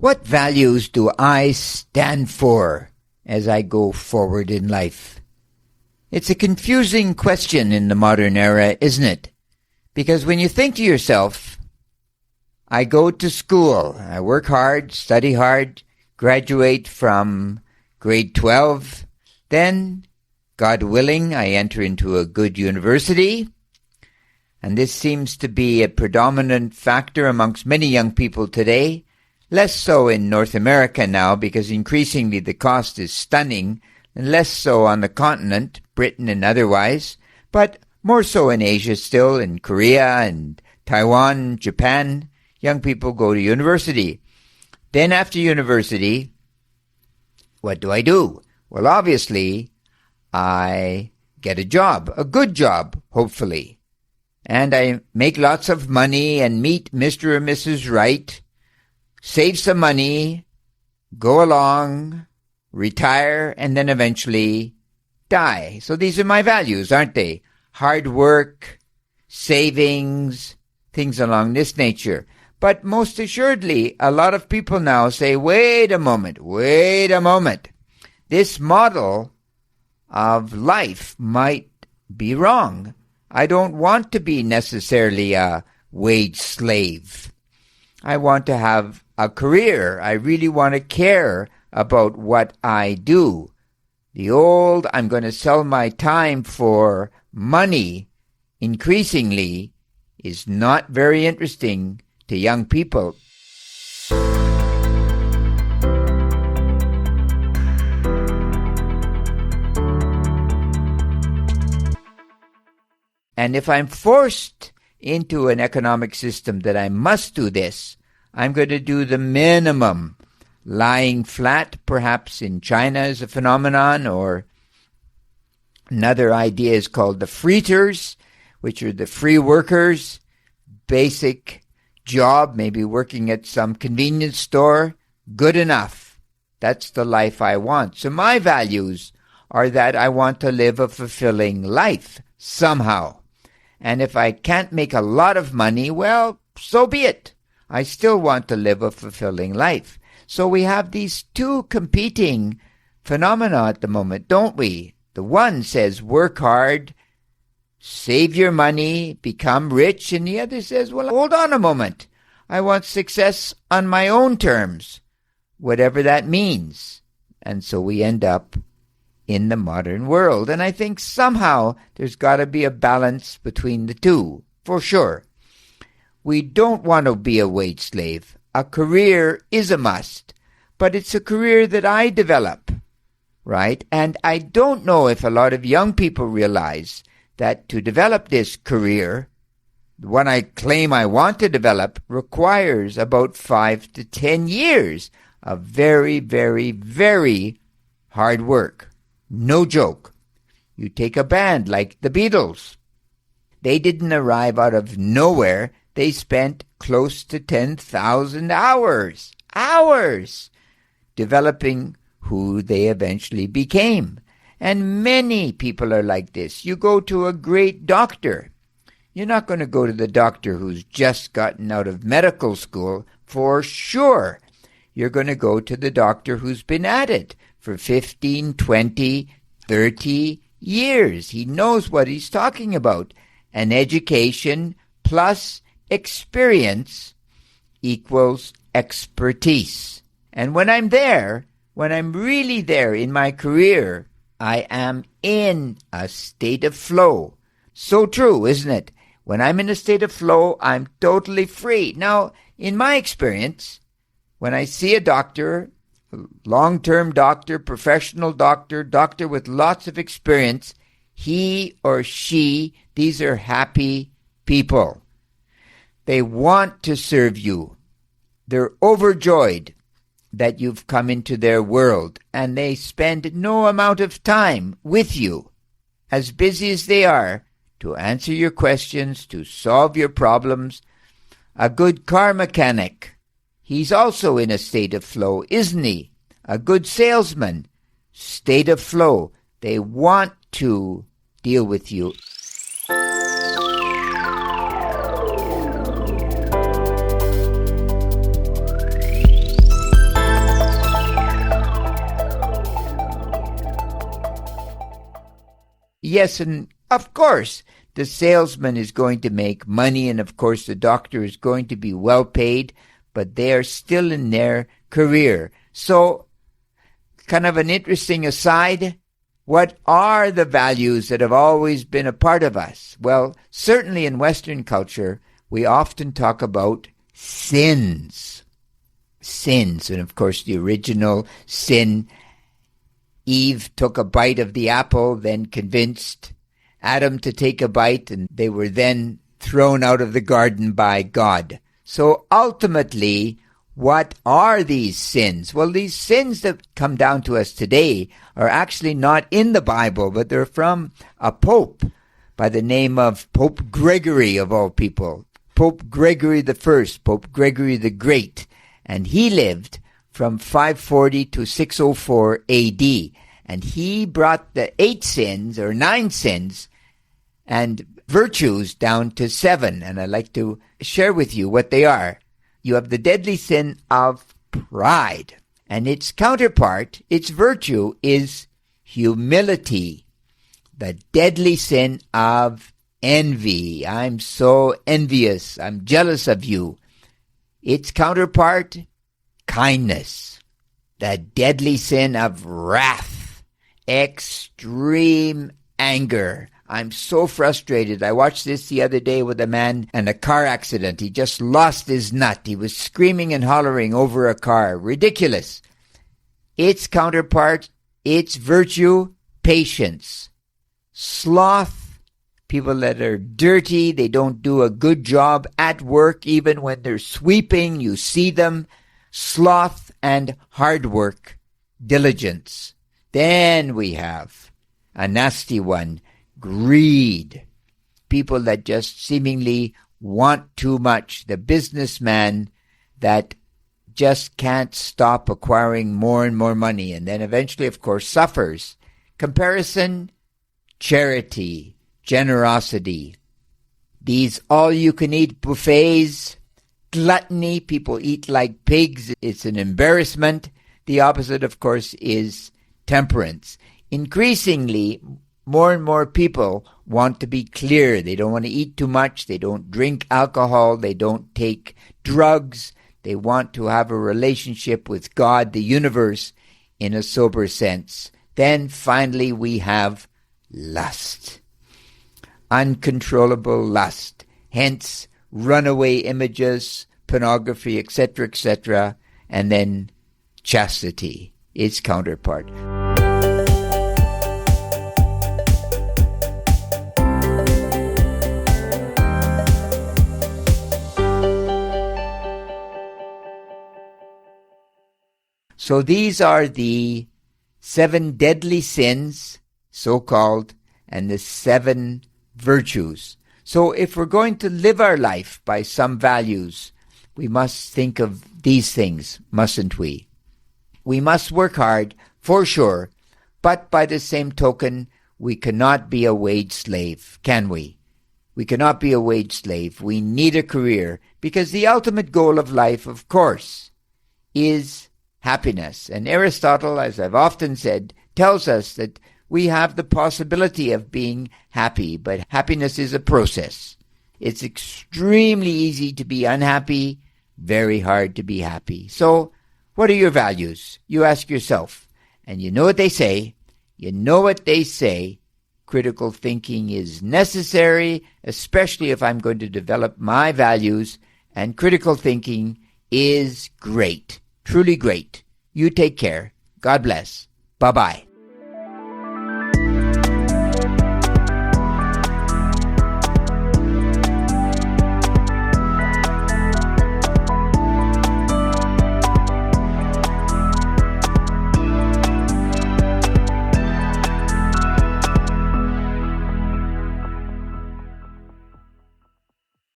What values do I stand for as I go forward in life? It's a confusing question in the modern era, isn't it? Because when you think to yourself, I go to school, I work hard, study hard, graduate from grade 12, then, God willing, I enter into a good university, and this seems to be a predominant factor amongst many young people today, less so in North America now because increasingly the cost is stunning, and less so on the continent, Britain and otherwise, but more so in Asia still, in Korea and Taiwan, Japan. Young people go to university. Then after university, what do? Well, obviously, I get a job, a good job, hopefully. And I make lots of money and meet Mr. or Mrs. Right, save some money, go along, retire, and then eventually die. So these are my values, aren't they? Hard work, savings, things along this nature. But most assuredly, a lot of people now say, wait a moment. This model of life might be wrong. I don't want to be necessarily a wage slave. I want to have a career. I really want to care about what I do. The old, I'm going to sell my time for money, increasingly, is not very interesting to young people. And if I'm forced into an economic system that I must do this, I'm going to do the minimum. Lying flat, perhaps in China is a phenomenon, or another idea is called the freeters, which are the free workers, basic job, maybe working at some convenience store, good enough. That's the life I want. So my values are that I want to live a fulfilling life somehow. And if I can't make a lot of money, well, so be it. I still want to live a fulfilling life. So we have these two competing phenomena at the moment, don't we? The one says work hard, save your money, become rich, and the other says, well, hold on a moment. I want success on my own terms, whatever that means. And so we end up in the modern world. And I think somehow there's got to be a balance between the two, for sure. We don't want to be a wage slave. A career is a must, but it's a career that I develop, right? And I don't know if a lot of young people realize that to develop this career, the one I claim I want to develop, requires about 5 to 10 years of very, very, very hard work. No joke. You take a band like the Beatles. They didn't arrive out of nowhere. They spent close to 10,000 hours developing who they eventually became. And many people are like this. You go to a great doctor. You're not going to go to the doctor who's just gotten out of medical school for sure. You're going to go to the doctor who's been at it for 15, 20, 30 years. He knows what he's talking about. An education plus experience equals expertise. And when I'm there, when I'm really there in my career, I am in a state of flow. So true, isn't it? When I'm in a state of flow, I'm totally free. Now, in my experience, when I see a doctor, long-term doctor, professional doctor, doctor with lots of experience, he or she, these are happy people. They want to serve you. They're overjoyed that you've come into their world, and they spend no amount of time with you, as busy as they are, to answer your questions, to solve your problems. A good car mechanic, he's also in a state of flow, isn't he? A good salesman, state of flow. They want to deal with you. Yes, and of course, the salesman is going to make money, and of course, the doctor is going to be well paid, but they are still in their career. So, kind of an interesting aside, what are the values that have always been a part of us? Well, certainly in Western culture, we often talk about sins. Sins, and of course, the original sin, Eve took a bite of the apple, then convinced Adam to take a bite, and they were then thrown out of the garden by God. So ultimately, what are these sins? Well, these sins that come down to us today are actually not in the Bible, but they're from a pope by the name of Pope Gregory, of all people. Pope Gregory the First, Pope Gregory the Great. And he lived from 540 to 604 A.D. And he brought the 8 sins, or 9 sins, and virtues down to 7. And I'd like to share with you what they are. You have the deadly sin of pride. And its counterpart, its virtue, is humility. The deadly sin of envy. I'm so envious. I'm jealous of you. Its counterpart, kindness. The deadly sin of wrath. Extreme anger. I'm so frustrated. I watched this the other day with a man in a car accident. He just lost his nut. He was screaming and hollering over a car. Ridiculous. Its counterpart, its virtue, patience. Sloth, people that are dirty, they don't do a good job at work, even when they're sweeping, you see them. Sloth and hard work, diligence. Then we have a nasty one, greed. People that just seemingly want too much. The businessman that just can't stop acquiring more and more money, and then eventually, of course, suffers. Comparison, charity, generosity. These all-you-can-eat buffets, gluttony, people eat like pigs. It's an embarrassment. The opposite, of course, is temperance. Increasingly, more and more people want to be clear. They don't want to eat too much. They don't drink alcohol. They don't take drugs. They want to have a relationship with God, the universe, in a sober sense. Then finally we have lust. Uncontrollable lust. Hence, runaway images, pornography, etc., and then chastity, its counterpart. So these are the 7 deadly sins, so-called, and the 7 virtues. So if we're going to live our life by some values, we must think of these things, mustn't we? We must work hard, for sure, but by the same token, we cannot be a wage slave, can we? We cannot be a wage slave. We need a career, because the ultimate goal of life, of course, is happiness. And Aristotle, as I've often said, tells us that we have the possibility of being happy, but happiness is a process. It's extremely easy to be unhappy, very hard to be happy. So, what are your values? You ask yourself. And you know what they say. Critical thinking is necessary, especially if I'm going to develop my values. And critical thinking is great. Truly great. You take care. God bless. Bye-bye.